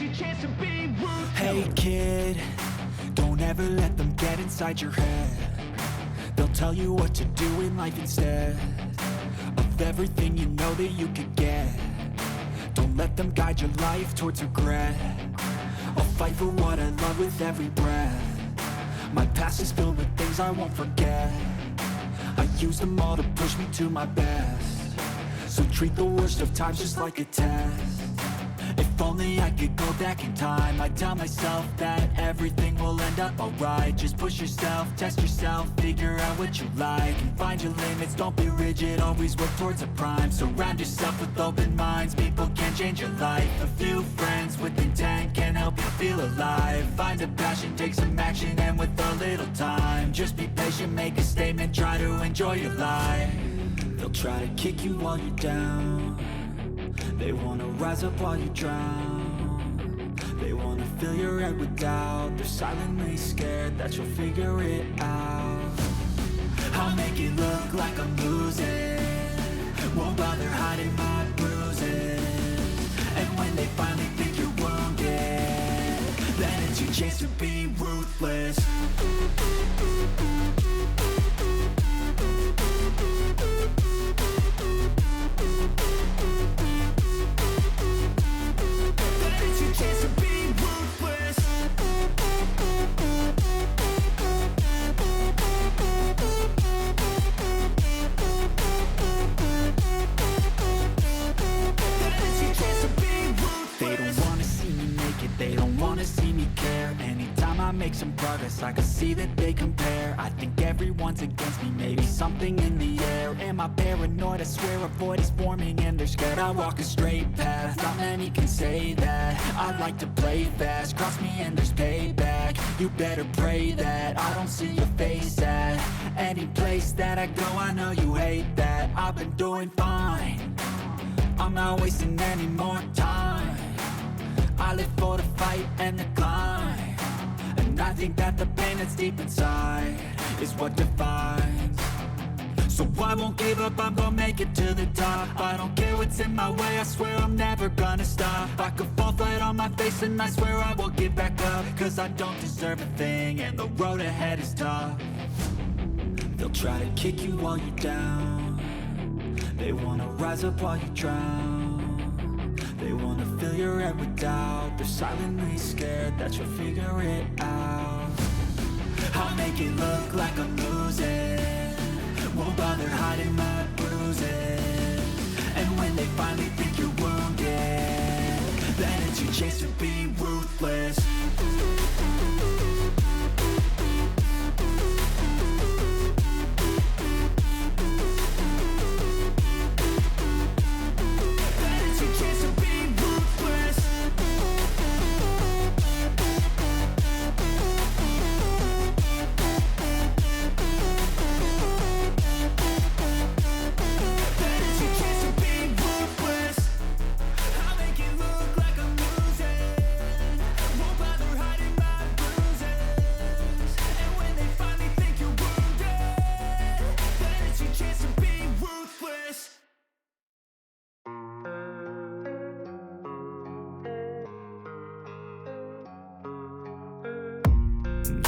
your chance to be ruthless. Hey kid, don't ever let them get inside your head. They'll tell you what to do in life instead of everything you know that you could get. Don't let them guide your life towards regret. I'll fight for what I love with every breath. My past is filled with things I won't forget. I use them all to push me to my best. So treat the worst of times just like a test. If only I could go back in time, I'd tell myself that everything will end up alright. Just push yourself, test yourself, figure out what you like, and find your limits, don't be rigid, always work towards a prime. Surround yourself with open minds, people can change your life. A few friends with intent can help you feel alive. Find a passion, take some action, and with a little time, just be patient, make a statement, try to enjoy your life. They'll try to kick you while you're down. They wanna rise up while you drown. They wanna fill your head with doubt. They're silently scared that you'll figure it out. I'll make it look like I'm losing, won't bother hiding my bruises. And when they finally think you're wounded, then it's your chance to be ruthless. Chance to be ruthless. They don't wanna see me naked, they don't wanna see me care. Anytime I make some progress, I can see that they compare. I think everyone's against me, maybe something in the air. Am I paranoid? I swear a void is forming and they're scared I walk a straight path. Not many can say that. I like to play fast, cross me and there's payback. You better pray that I don't see your face at any place that I go. I know you hate that. I've been doing fine, I'm not wasting any more time. I live for the fight and the climb, and I think that the pain that's deep inside is what defines. So I won't give up, I'm gonna make it to the top. I don't care what's in my way, I swear I'm never gonna stop. I could fall flat on my face and I swear I will get back up, cause I don't deserve a thing and the road ahead is tough. They'll try to kick you while you're down. They wanna rise up while you drown. They wanna fill your head with doubt. They're silently scared that you'll figure it out. I'll make it look like I'm losing, won't bother hiding my bruises. And when they finally think you're wounded, then it's your chance to be ruthless.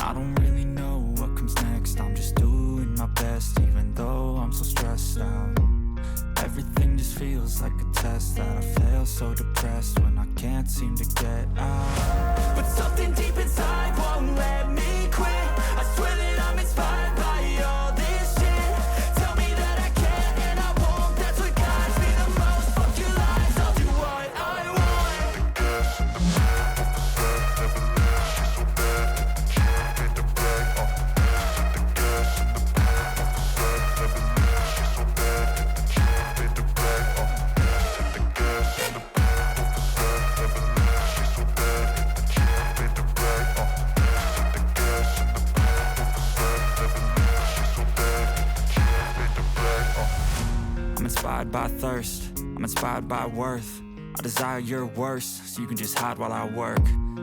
I don't really know what comes next. I'm just doing my best, even though I'm so stressed out. Everything just feels like a test that I fail, so depressed when I can't seem to get out. But something deep inside won't let me quit. I swear that I'm inspired by all this shit. Tell me that I can and I won't, that's what guides me the most. Fuck your lies, I'll do what I want. The gas in the back of the set, never leaves, she's so bad. By thirst, I'm inspired by worth. I desire your worst, so you can just hide while I work.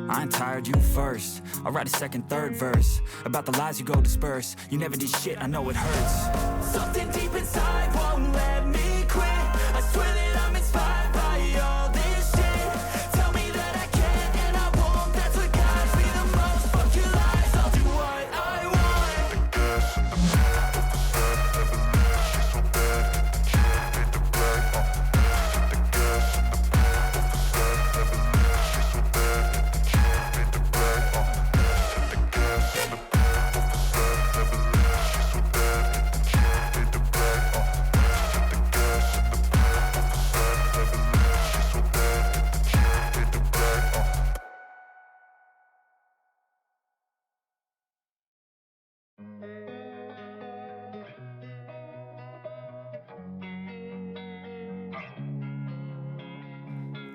I ain't tired, you first. I'll write a second, third verse about the lies you go disperse. You never did shit, I know it hurts. Something deep inside won't let me quit. I swear that I'm inspired by all this shit. Tell me that I can and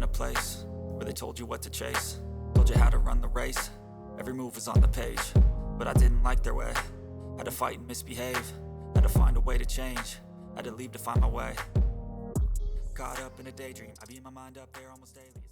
in a place where they told you what to chase, told you how to run the race. Every move was on the page, but I didn't like their way. Had to fight and misbehave, had to find a way to change, had to leave to find my way. Caught up in a daydream, I beat my mind up there almost daily.